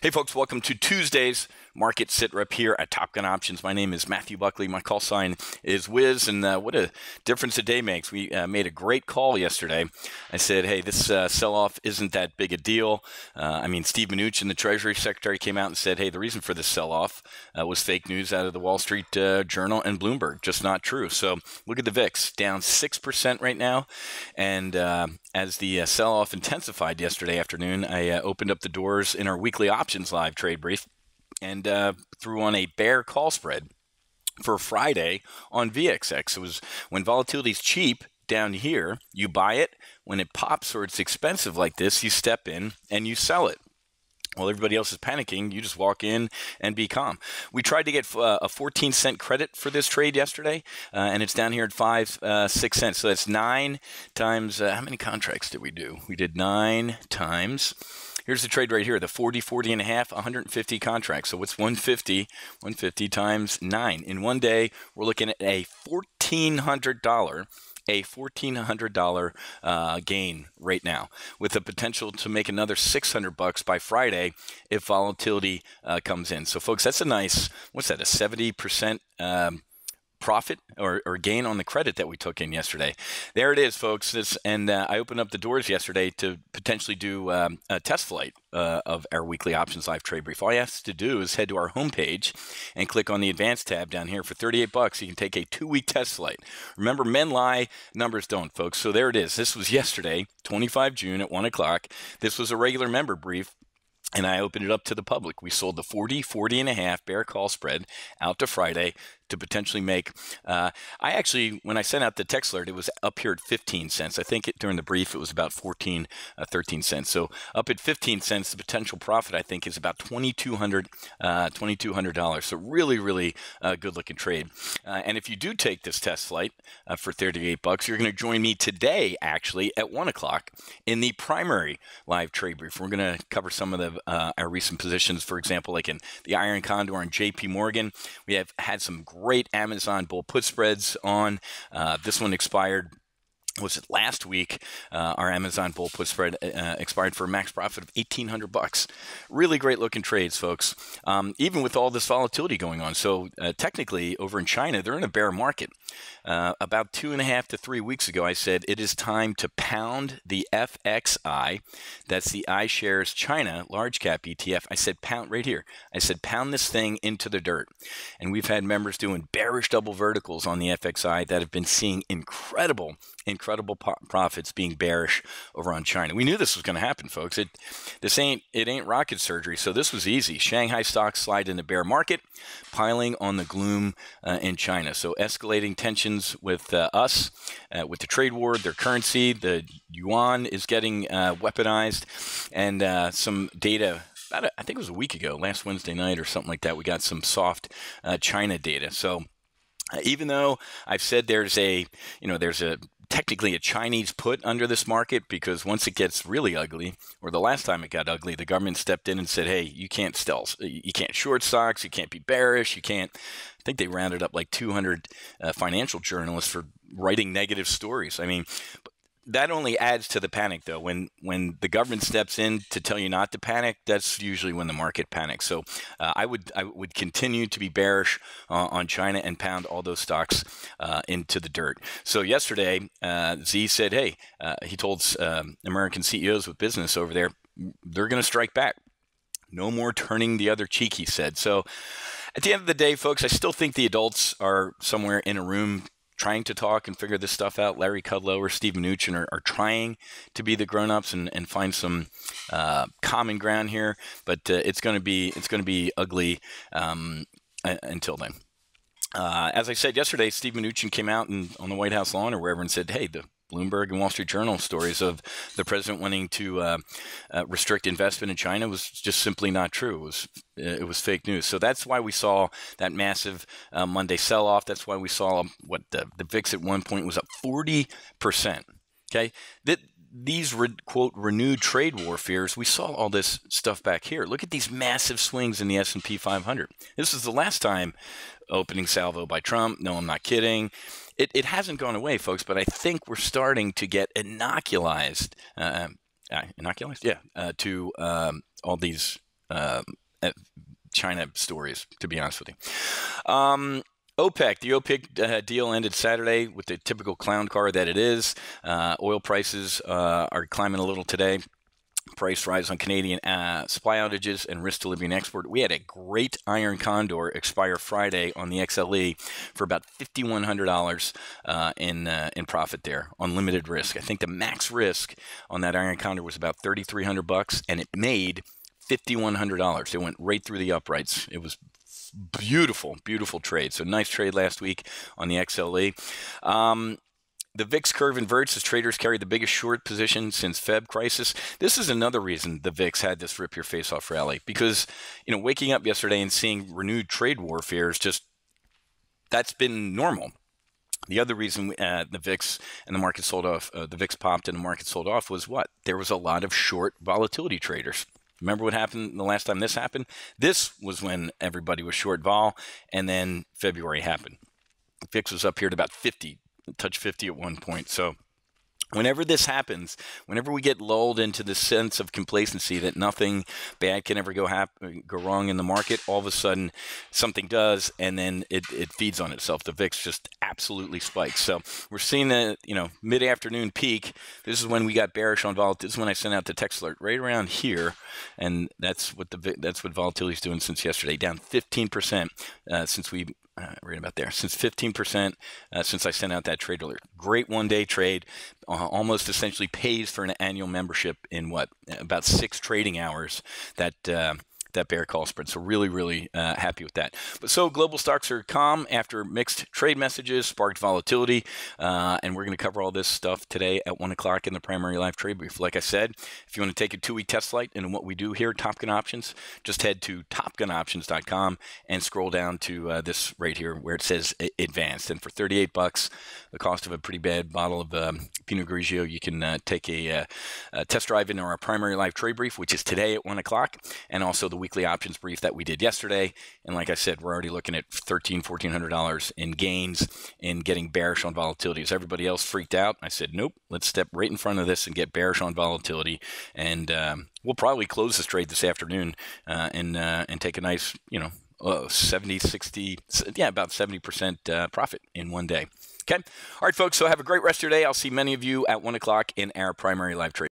Hey folks, welcome to Tuesday's Market SITREP here at Top Gun Options. My name is Matthew Buckley. My call sign is Wiz, and what a difference a day makes. We made a great call yesterday. I said, hey, this sell-off isn't that big a deal. Steve Mnuchin, the Treasury Secretary, came out and said, hey, the reason for this sell-off was fake news out of the Wall Street Journal and Bloomberg. Just not true. So look at the VIX, down 6% right now. And as the sell-off intensified yesterday afternoon, I opened up the doors in our weekly options live trade brief and threw on a bear call spread for Friday on VXX. It was when volatility is cheap down here, you buy it. When it pops or it's expensive like this, you step in and you sell it. While everybody else is panicking, you just walk in and be calm. We tried to get a 14-cent credit for this trade yesterday, and it's down here at 6 cents. So that's 9 times, how many contracts did we do? We did 9 times. Here's the trade right here, the 40, 40 and a half, 150 contracts. So what's 150? 150 times 9. In one day, we're looking at a $1,400 gain right now, with the potential to make another $600 by Friday if volatility comes in. So, folks, that's a nice, what's that, a 70% profit or gain on the credit that we took in yesterday. There it is, folks. I opened up the doors yesterday to potentially do a test flight of our weekly options live trade brief. All you have to do is head to our homepage and click on the advanced tab down here. For $38, you can take a 2-week test flight. Remember, men lie, numbers don't, folks. So there it is. This was yesterday, 25 June at 1 o'clock. This was a regular member brief, and I opened it up to the public. We sold the 40, 40 and a half bear call spread out to Friday to potentially make, when I sent out the text alert, it was up here at 15 cents. I think during the brief, it was about 13 cents. So up at 15 cents, the potential profit, I think, is about $2,200. So really, really good looking trade. And if you do take this test flight for $38, you're going to join me today, actually, at 1 o'clock in the primary live trade brief. We're going to cover some of our recent positions, for example, like in the Iron Condor and JP Morgan. We have had some great Amazon bull put spreads on. This one expired, was it last week? Our Amazon bull put spread expired for a max profit of $1,800. Really great looking trades, folks, even with all this volatility going on. So technically over in China, they're in a bear market. About 2.5 to 3 weeks ago, I said it is time to pound the FXI. That's the iShares China large cap ETF. I said pound right here. I said pound this thing into the dirt. And we've had members doing bearish double verticals on the FXI that have been seeing incredible profits being bearish over on China. We knew this was going to happen, folks. It ain't rocket surgery, so this was easy. Shanghai stocks slide in the bear market, piling on the gloom in China. So escalating tensions with us, with the trade war, their currency, the yuan is getting weaponized, and some data. I think it was a week ago, last Wednesday night or something like that, we got some soft China data. So even though I've said there's technically a Chinese put under this market, because once it gets really ugly, or the last time it got ugly, the government stepped in and said, hey, you can't short stocks, you can't be bearish, you can't. I think they rounded up like 200 financial journalists for writing negative stories. I mean, that only adds to the panic, though. When the government steps in to tell you not to panic, that's usually when the market panics. So I would continue to be bearish on China and pound all those stocks into the dirt. So yesterday, Z said, hey, he told American CEOs with business over there, they're going to strike back. No more turning the other cheek, he said. So at the end of the day, folks, I still think the adults are somewhere in a room trying to talk and figure this stuff out. Larry Kudlow or Steve Mnuchin are trying to be the grown-ups and find some common ground here, but it's going to be ugly until then. As I said yesterday, Steve Mnuchin came out on the White House lawn or wherever and said, hey, the Bloomberg and Wall Street Journal stories of the president wanting to restrict investment in China was just simply not true. It was fake news. So that's why we saw that massive Monday sell-off. That's why we saw the VIX at one point was up 40%. Okay, these quote renewed trade war fears. We saw all this stuff back here. Look at these massive swings in the S&P 500. This is the last time opening salvo by Trump. No, I'm not kidding. It hasn't gone away, folks, but I think we're starting to get inoculated to all these China stories, to be honest with you. OPEC, the OPEC deal ended Saturday with the typical clown car that it is. Oil prices are climbing a little today. Price rise on Canadian supply outages and risk to Libyan export. We had a great iron condor expire Friday on the XLE for about $5,100 in profit there on limited risk. I think the max risk on that iron condor was about $3,300, and it made $5,100. It went right through the uprights. It was beautiful, beautiful trade. So nice trade last week on the XLE. The VIX curve inverts as traders carry the biggest short position since Feb crisis. This is another reason the VIX had this rip your face off rally, because, waking up yesterday and seeing renewed trade warfare is just, that's been normal. The other reason the VIX and the market sold off, the VIX popped and the market sold off, was what? There was a lot of short volatility traders. Remember what happened the last time this happened? This was when everybody was short vol, and then February happened. The VIX was up here at about 50. Touch 50 at one point. So whenever this happens, whenever we get lulled into the sense of complacency that nothing bad can ever go wrong in the market, all of a sudden something does, and then it feeds on itself. The VIX just absolutely spikes. So we're seeing the mid-afternoon peak. This is when we got bearish on volatility. This is when I sent out the text alert right around here, and that's what volatility is doing since yesterday, down 15% since we. Right about there. Since 15% since I sent out that trade alert. Great one-day trade. Almost essentially pays for an annual membership in about 6 trading hours. That bear call spread. So really, really happy with that. But so global stocks are calm after mixed trade messages, sparked volatility, and we're going to cover all this stuff today at 1 o'clock in the primary live trade brief. Like I said, if you want to take a 2-week test flight into what we do here at Top Gun Options, just head to topgunoptions.com and scroll down to this right here where it says advanced. And for $38, the cost of a pretty bad bottle of Pinot Grigio, you can take a test drive into our primary live trade brief, which is today at 1 o'clock, and also the weekly options brief that we did yesterday. And like I said, we're already looking at $1,400 in gains in getting bearish on volatility. As everybody else freaked out, I said, nope, let's step right in front of this and get bearish on volatility. And we'll probably close this trade this afternoon and take a nice, 70, 60, about 70% profit in one day. Okay. All right, folks. So have a great rest of your day. I'll see many of you at 1 o'clock in our primary live trade.